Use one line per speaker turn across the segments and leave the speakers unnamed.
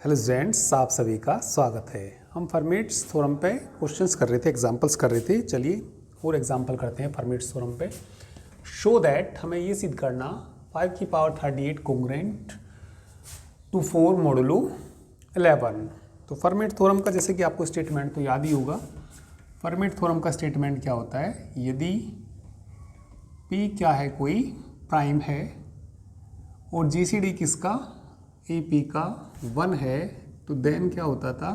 Hello students, आप सभी का स्वागत है। हम फॉर्मेट्स थ्योरम पे क्वेश्चंस कर रहे थे, एग्जांपल्स कर रहे थे। चलिए और एग्जांपल करते हैं फॉर्मेट्स थ्योरम पे। शो दैट, हमें ये सिद्ध करना 5 की पावर 38 कोंग्रुएंट टू 4 मॉडुलो 11। तो फॉर्मेट थ्योरम का जैसे कि आपको स्टेटमेंट तो याद ही होगा। फॉर्मेट थ्योरम का स्टेटमेंट क्या होता है? यदि P क्या है, कोई प्राइम है और GCD किसका, AP का 1 है, तो देन क्या होता था,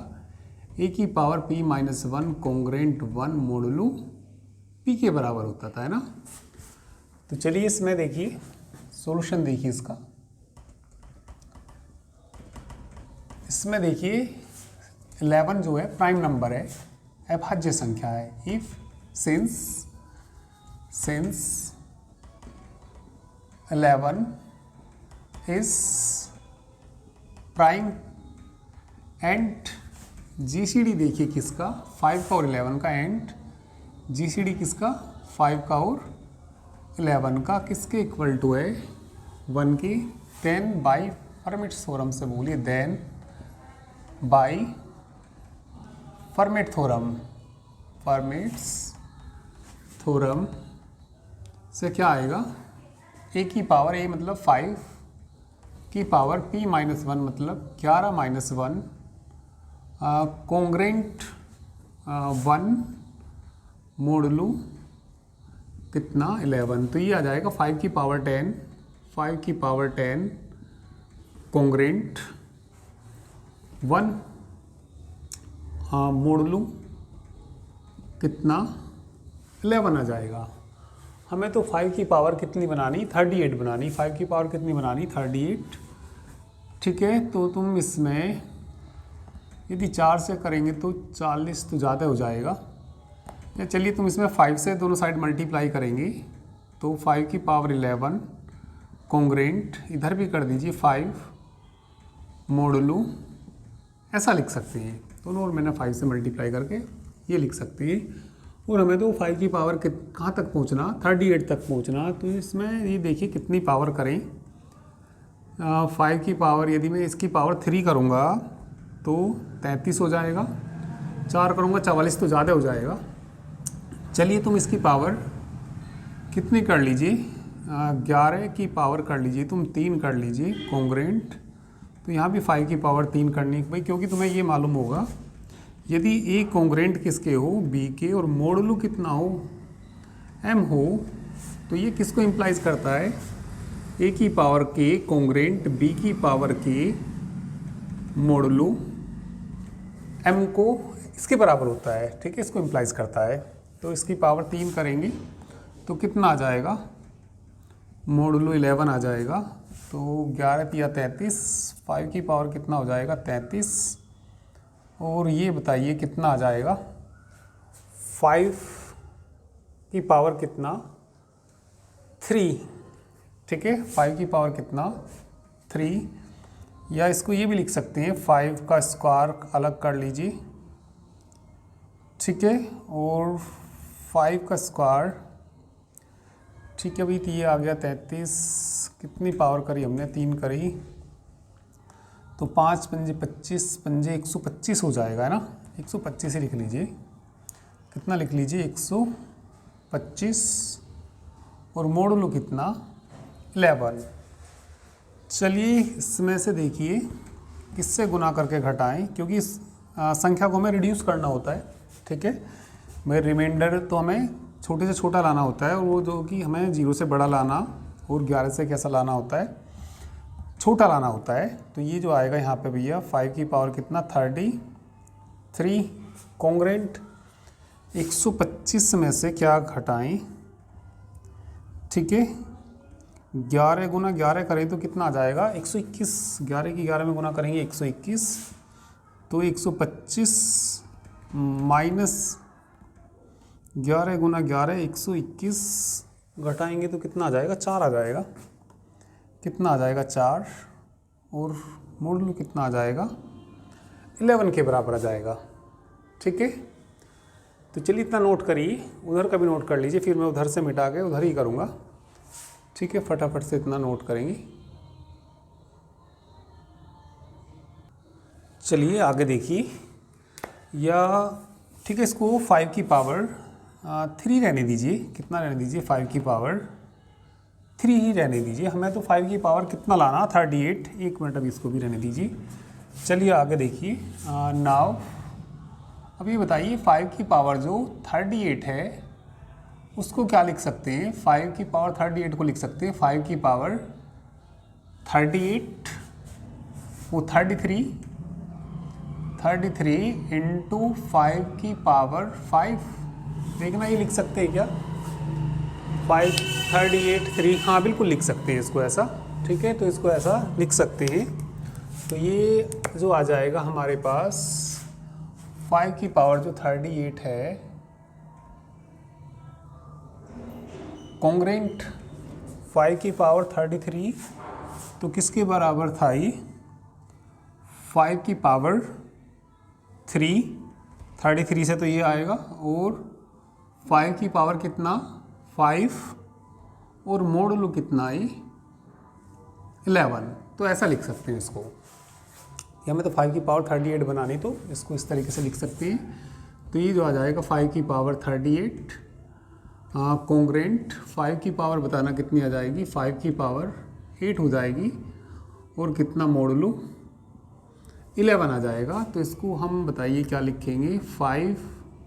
A की power P minus 1 कोंग्रुएंट 1 modulo P के बराबर होता था, है ना। तो चलिए इसमें देखिए सॉल्यूशन देखिए इसका। इसमें देखिए 11 जो है प्राइम नंबर है, अभाज्य संख्या है। If since 11 is prime and GCD देखिए किसका, 5 का और 11 का, एंड GCD किसका, 5 का और 11 का, किसके इक्वल टू है, 1 की। देन बाई फॉर्मेट थ्योरम से बोलिए, then by Fermat theorem, Fermat's theorem से क्या आएगा, A की पावर A मतलब 5 की पावर P माइनस 1 मतलब 11 माइनस 1 कोंग्रुएंट 1 मोडुलो कितना 11। तो ये आ जाएगा 5 की पावर 10, 5 की पावर 10 कोंग्रुएंट 1 मोडुलो कितना 11 आ जाएगा। हमें तो 5 की पावर कितनी बनानी, 38 बनानी। 5 की पावर कितनी बनानी, 38। ठीक है, तो तुम इसमें यदि 4 से करेंगे तो 40 तो ज़्यादा हो जाएगा। या चलिए तुम इसमें 5 से दोनों साइड मल्टीप्लाई करेंगे तो 5 की पावर 11 कोंग्रुएंट, इधर भी कर दीजिए 5 मोडुलो, ऐसा लिख सकते हैं दोनों। और मैंने 5 से मल्टीप्लाई करके ये लिख सकते हैं। और हमें तो 5 की पावर कहाँ तक पहुँचना, 38 तक पहुँचना। तो इसमें ये देखिए कितनी पावर करें, 5 की पावर यदि मैं इसकी पावर 3 करूँगा तो 33 हो जाएगा, 4 करूँगा 44 तो ज़्यादा हो जाएगा। चलिए तुम इसकी पावर कितनी कर लीजिए, 11 की पावर कर लीजिए, तुम 3 कर लीजिए कोंग्रुएंट। तो यहाँ भी 5 की पावर 3 करनी भाई, क्योंकि तुम्हें ये मालूम होगा यदि A कोंग्रुएंट किसके हो, B के, और मोडुलो कितना हो, M हो, तो ये किसको इम्प्लाइज करता है, A की पावर K कोंग्रुएंट B की पावर K मोडुलो M को इसके बराबर होता है। ठीक है, इसको इम्प्लाइज करता है। तो इसकी पावर 3 करेंगे तो कितना आ जाएगा, मोडुलो 11 आ जाएगा। तो 11 तिया 33, 5 की पावर कितना हो जाएगा, 33। और ये बताइए कितना आ जाएगा, 5 की पावर कितना, 3। ठीक है, 5 की पावर कितना, 3। या इसको ये भी लिख सकते हैं, 5 का स्क्वायर अलग कर लीजिए। ठीक है, और 5 का स्क्वायर, ठीक है भाई, तो ये आ गया 33। कितनी पावर करी हमने, 3 करी, तो 5 पंजे 25, पंजे 125 हो जाएगा, है ना। 125 ही लिख लीजिए, कितना लिख लीजिए, 125। और मोडुलो कितना, 11। चलिए इसमें से देखिए किससे गुना करके घटाएं, क्योंकि इस संख्या को हमें रिड्यूस करना होता है। ठीक है, मैं रिमाइंडर तो हमें छोटे से छोटा लाना होता है, और वो जो कि हमें 0 से बड़ा लाना और 11 से कैसा लाना होता है, छोटा लाना होता है। तो ये जो आएगा यहाँ पे भैया, 5 की पावर कितना, 33 कोंग्रुएंट 125 में से क्या घटाएं। ठीक है, 11 गुना 11 करें तो कितना आ जाएगा, 121। 11 की 11 में गुना करेंगे 121, तो 125 माइनस 11 गुना 11 121 घटाएंगे तो कितना आ जाएगा, 4 आ जाएगा। कितना आ जाएगा, 4। और मोडुलो कितना आ जाएगा, 11 के बराबर आ जाएगा। ठीक है, तो चलिए इतना नोट करिए, उधर का भी नोट कर लीजिए, फिर मैं उधर से मिटा के उधर ही करूँगा। ठीक है, फटाफट से इतना नोट करेंगे। चलिए आगे देखिए, या ठीक है, इसको 5 की पावर 3 रहने दीजिए। कितना रहने दीजिए? 5 की पावर 3 ही रहने दीजिए। हमें तो 5 की पावर कितना लाना? 38। एक मिनट, अभी इसको भी रहने दीजिए। चलिए आगे देखिए। नाउ अब ये बताइए 5 की पावर जो 38 है उसको क्या लिख सकते हैं? 5 की पावर 38 को लिख सकते हैं 5 की पावर 38 वो 33 इंटू 5 की पावर 5। देखना, ये लिख सकते हैं क्या? 5 38 3, हाँ बिल्कुल लिख सकते हैं इसको ऐसा। ठीक है, तो इसको ऐसा लिख सकते हैं। तो ये जो आ जाएगा हमारे पास 5 की पावर जो 38 है कॉन्ग्रेंट 5 की पावर 33, तो किसके बराबर था ये? 5 की पावर 3, 33 से तो ये आएगा, और 5 की पावर कितना? 5, और मोडुलो कितना है? 11। तो ऐसा लिख सकते हैं इसको। या हमें तो 5 की पावर 38 बनानी, तो इसको इस तरीके से लिख सकते हैं। तो ये जो आ जाएगा 5 की पावर 38 कॉन्ग्रेंट 5 की पावर बताना कितनी आ जाएगी? 5 की पावर 8 हो जाएगी, और कितना? मोडुलो 11 आ जाएगा। तो इसको हम बताइए क्या लिखेंगे? 5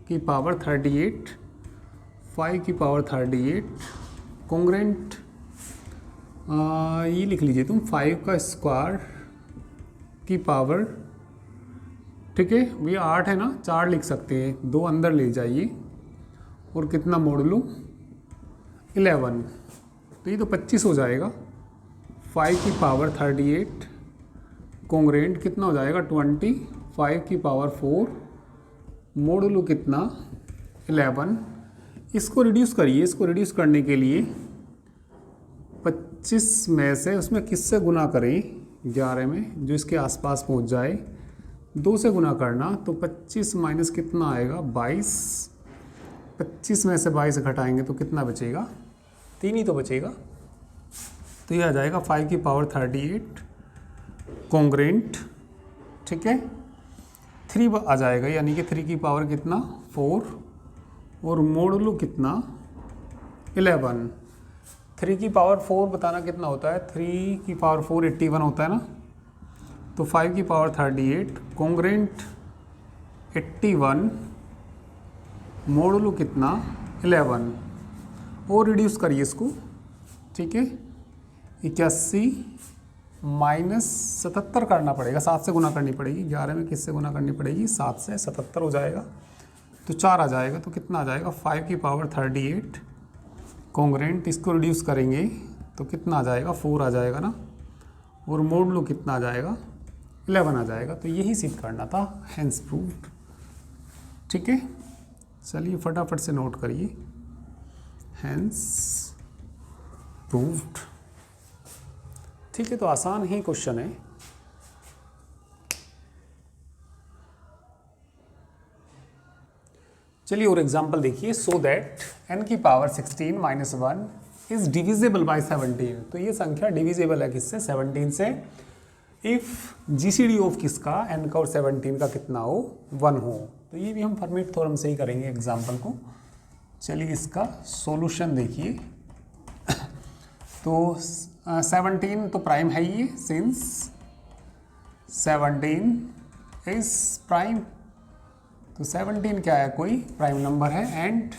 की पावर 38, 5 की पावर 38 कॉन्ग्रेंट, ये लिख लीजिए तुम 5 का स्क्वायर की पावर, ठीक है भैया 8 है ना, 4 लिख सकते हैं, 2 अंदर ले जाइए, और कितना? मोडुलो 11। तो ये तो 25 हो जाएगा। 5 की पावर 38 कॉन्ग्रेंट कितना हो जाएगा? 20। 5 की पावर 4 मोडुलो कितना? 11। इसको रिड्यूस करिए। इसको रिड्यूस करने के लिए 25 में से उसमें किससे गुना करें? 11 में जो इसके आसपास पहुंच जाए 2 से गुना करना, तो 25 माइनस कितना आएगा? 22। 25 में से 22 घटाएंगे तो कितना बचेगा? 3 ही तो बचेगा। तो ये आ जाएगा 5 की पावर 38 कॉन्ग्रेंट, ठीक है 3 आ जाएगा, यानी कि 3 की पावर कितना? 4, और मोडुलो कितना? 11। 3 की पावर 4 बताना कितना होता है? 3 की पावर 4 81 होता है ना। तो 5 की पावर 38 कॉन्ग्रेंट 81 मोडुलो कितना? 11। और रिड्यूस करिए इसको, ठीक है 81 माइनस 77 करना पड़ेगा, 7 से गुना करनी पड़ेगी। 11 में किससे गुना करनी पड़ेगी? 7 से। 77 हो जाएगा, तो 4 आ जाएगा। तो कितना आ जाएगा? 5 की पावर 38 कॉन्ग्रेंट, इसको रिड्यूस करेंगे तो कितना आ जाएगा? 4 आ जाएगा ना, और मोडुलो कितना आ जाएगा? 11 आ जाएगा। तो यही सिद्ध करना था, हेंस प्रूव्ड। ठीक है, चलिए फटाफट से नोट करिए, हेंस प्रूव्ड। ठीक है, तो आसान ही क्वेश्चन है। चलिए और एग्जांपल देखिए। सो दैट n की power 16 minus 1 is divisible by 17। तो ये संख्या डिविजिबल है किससे? 17 से। इफ जीसीडी ऑफ किसका? n का और 17 का कितना हो? 1 हो। तो ये भी हम फर्मेट थ्योरम से ही करेंगे एग्जांपल को। चलिए इसका सॉल्यूशन देखिए। तो 17 तो प्राइम है ये, सिंस 17 इज प्राइम। तो 17 क्या है? कोई प्राइम नंबर है। एंड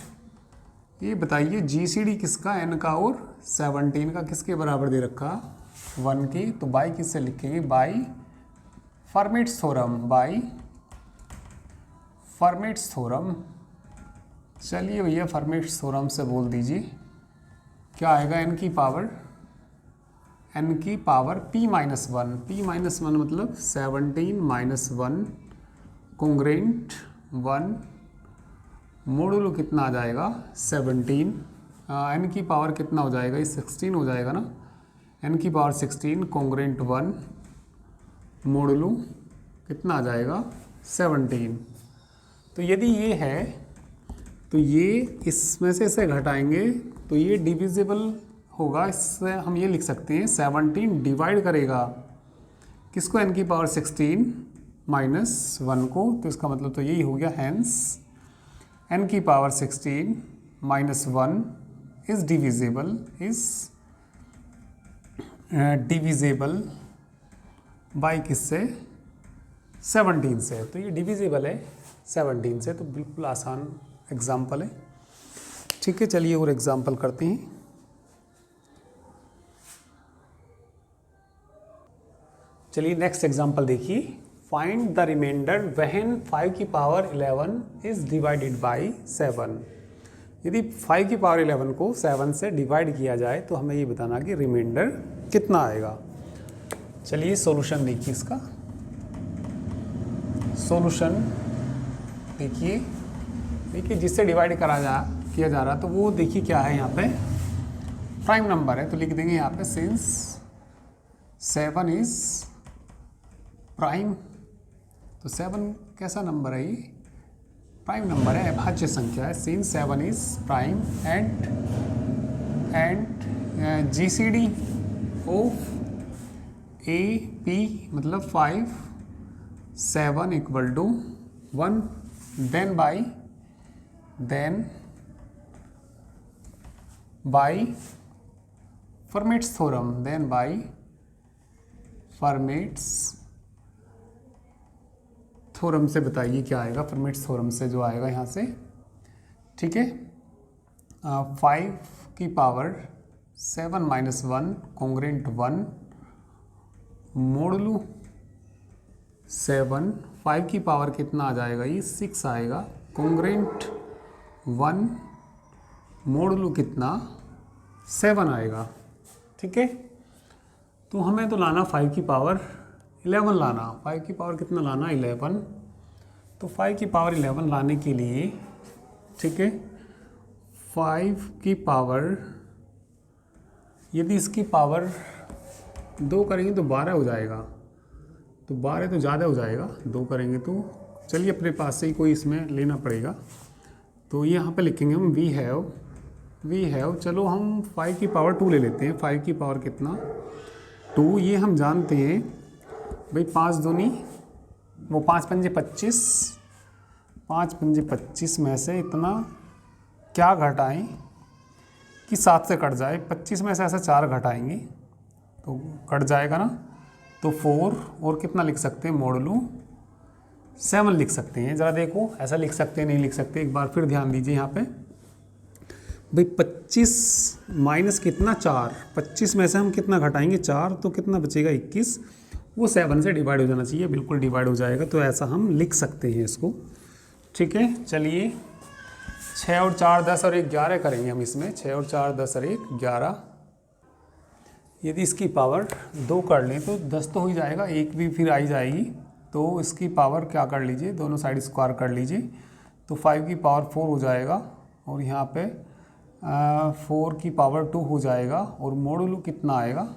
ये बताइए जीसीडी किसका? n का और 17 का किसके बराबर दे रखा? 1 की। तो बाई किससे लिखेंगे? By Fermat's theorem, by Fermat's theorem. चलिए भैया फर्मेट्स थ्योरम से बोल दीजिए क्या आएगा? n की power p minus 1। p minus 1 मतलब 17 माइनस 1 कॉन्ग्रेंट 1 मोडुलो कितना आ जाएगा? 17। n की पावर कितना हो जाएगा? ये 16 हो जाएगा ना। n की पावर 16 कॉन्ग्रेंट 1 मोडुलो कितना आ जाएगा? 17। तो यदि ये है तो ये इसमें से इसे घटाएंगे तो ये डिविजिबल होगा। इससे हम ये लिख सकते हैं 17 डिवाइड करेगा किसको? n की पावर 16 -1 को, तो इसका मतलब तो यही हो गया, हैंस n की पावर 16 -1 इज़ डिविजेबल बाई किससे, 17 से। तो ये डिविजेबल है 17 से, तो बिल्कुल आसान एग्जाम्पल है। ठीक है, चलिए और एग्जाम्पल करते हैं। चलिए नेक्स्ट एग्जाम्पल देखिए। फाइंड द रिमाइंडर व्हेन 5 की पावर 11 इज डिवाइडेड बाय 7। यदि 5 की पावर 11 को 7 से डिवाइड किया जाए तो हमें ये बताना कि रिमाइंडर कितना आएगा। चलिए सॉल्यूशन देखिए इसका। सॉल्यूशन देखिए जिससे डिवाइड किया जा रहा, तो वो देखिए क्या है, यहाँ पे प्राइम नंबर है, तो लिख देंगे यहाँ पे सिंस 7 इज प्राइम। तो 7 कैसा नंबर है, ये प्राइम नंबर है, अभाज्य संख्या है। Since 7 is prime and GCD of a p मतलब 5 7 equal to 1, then by Fermat's theorem, then by Fermat's theorem से बताइए क्या आएगा। फर्मेट्स थ्योरम से जो आएगा यहाँ से, ठीक है, 5 की पावर 7 - 1 कॉन्ग्रेंट 1 मोडलू 7, 5 की पावर कितना आ जाएगा, ये 6 आएगा, कॉन्ग्रेंट 1 मोडलू कितना 7 आएगा। ठीक है, तो हमें तो लाना 5 की पावर 11 लाना। 5 की पावर कितना लाना, 11। तो 5 की पावर 11 लाने के लिए, ठीक है, 5 की पावर यदि इसकी पावर 2 करेंगे तो 12 हो जाएगा। तो 12 तो ज़्यादा हो जाएगा, 2 करेंगे तो। चलिए अपने पास से ही कोई इसमें लेना पड़ेगा। तो यहाँ पे लिखेंगे हम वी हैव। चलो हम 5 की पावर 2 ले लेते हैं। 5 की पावर कितना, 2। ये हम जानते हैं भाई 5 दूनी वो 5 पंजे 25, 5 पंजे 25 में से इतना क्या घटाएं कि 7 से कट जाए। 25 में से ऐसा 4 घटाएंगे तो कट जाएगा ना, तो 4 और कितना लिख सकते हैं, मोडलू 7 लिख सकते हैं। ज़रा देखो ऐसा लिख सकते हैं, नहीं लिख सकते, एक बार फिर ध्यान दीजिए यहाँ पे भाई 25 माइनस कितना 4, 25 में से हम कितना घटाएंगे 4, तो कितना बचेगा 21, वो 7 से डिवाइड हो जाना चाहिए, बिल्कुल डिवाइड हो जाएगा। तो ऐसा हम लिख सकते हैं इसको। ठीक है, चलिए 6 और 4 10 और 1 11 करेंगे हम इसमें। 6 और 4 10 और 1 11। यदि इसकी पावर 2 कर लें तो 10 तो हो ही जाएगा, 1 भी फिर आई जाएगी। तो इसकी पावर क्या कर लीजिए, दोनों साइड स्क्वायर कर लीजिए, तो 5 की पावर 4 हो जाएगा और यहाँ पे 4 की पावर 2 हो जाएगा और मोडुलो कितना आएगा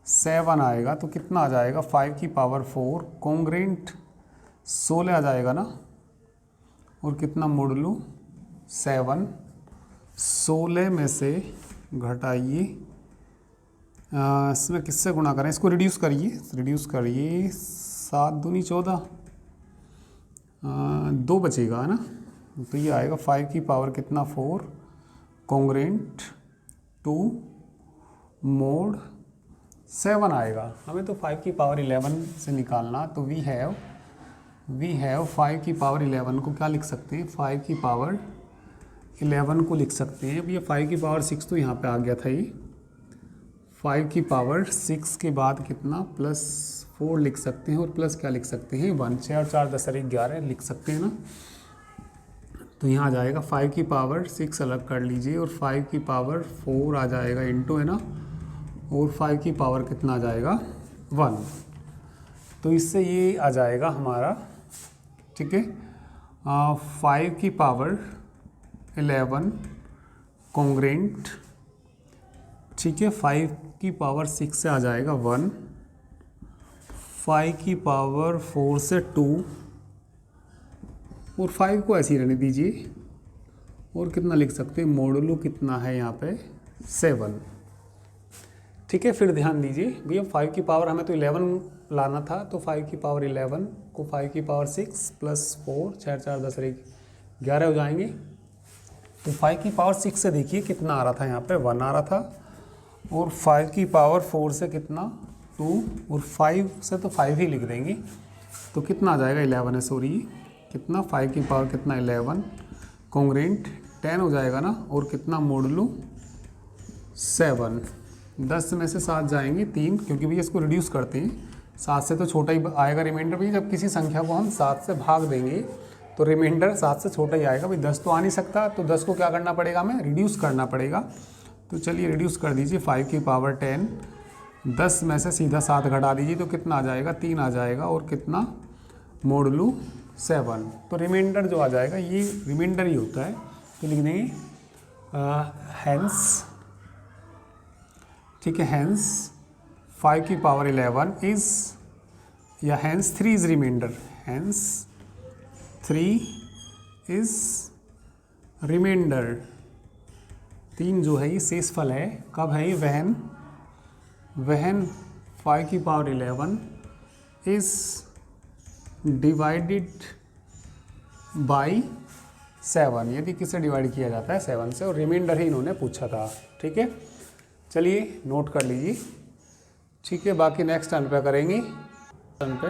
7 आएगा। तो कितना आ जाएगा 5 की पावर 4 कॉन्ग्रेंट 16 आ जाएगा ना, और कितना मोडुलो 7। 16 में से घटाइए, इसमें किससे गुणा करें, इसको रिड्यूस करिए 7 दूनी 14, 2 बचेगा है ना। तो ये आएगा 5 की पावर कितना 4 कॉन्ग्रेंट 2 मोड 7 आएगा। हमें तो 5 की पावर 11 से निकालना, तो वी हैव 5 की पावर 11 को क्या लिख सकते हैं, 5 की पावर 11 को लिख सकते हैं। अब ये 5 की पावर 6 तो यहाँ पे आ गया था, ये 5 की पावर 6 के बाद कितना +4 लिख सकते हैं और प्लस क्या लिख सकते हैं 1। 6 और 4 10 और 1 11 लिख सकते हैं ना। तो यहाँ आ जाएगा 5 की पावर 6 अलग कर लीजिए और 5 की पावर 4 आ जाएगा इंटू, है ना, और 5 की पावर कितना आ जाएगा 1। तो इससे ये आ जाएगा हमारा, ठीक है, 5 की पावर 11 कॉन्ग्रेंट, ठीक है, 5 की पावर 6 से आ जाएगा 1, 5 की पावर 4 से 2 और 5 को ऐसे ही रहने दीजिए, और कितना लिख सकते हैं मोडुलो कितना है यहाँ पे 7। ठीक है, फिर ध्यान दीजिए भैया 5 की पावर हमें तो 11 लाना था तो 5 की पावर 11 को 5 की पावर 6 प्लस 4, 6 4 10 11 हो जाएंगे। तो 5 की पावर 6 से देखिए कितना आ रहा था, यहाँ पे 1 आ रहा था, और 5 की पावर 4 से कितना 2, और 5 से तो 5 ही लिख देंगे, तो कितना आ जाएगा 11 है, सॉरी कितना 5 की पावर कितना 11 कॉन्ग्रेंट 10 हो जाएगा ना, और कितना मोडुलो 7। 10 में से 7 जाएंगे 3, क्योंकि भैया इसको रिड्यूस करते हैं, 7 से तो छोटा ही आएगा रिमाइंडर। भैया जब किसी संख्या को हम 7 से भाग देंगे तो रिमाइंडर 7 से छोटा ही आएगा। भाई 10 तो आ नहीं सकता, तो 10 को क्या करना पड़ेगा, हमें रिड्यूस करना पड़ेगा। तो चलिए रिड्यूस कर दीजिए, 5 की पावर 10, 10 में से सीधा 7 घटा दीजिए तो कितना आ जाएगा 3 आ जाएगा, और कितना मोडुलो 7। तो रिमाइंडर जो आ जाएगा ये रिमाइंडर ही होता है, तो लिख देंगे हैंस, ठीक है, हैंस 5 की पावर 11 इज़, या hence 3 is remainder, hence 3 is remainder. 3 जो है ये शेषफल है, कब है ये, वहन 5 की पावर 11 इज़ डिवाइडेड बाई 7, यदि किससे डिवाइड किया जाता है 7 से, और रिमाइंडर ही इन्होंने पूछा था। ठीक है, चलिए नोट कर लीजिए। ठीक है, बाकी नेक्स्ट टर्न पे करेंगे, टर्न पे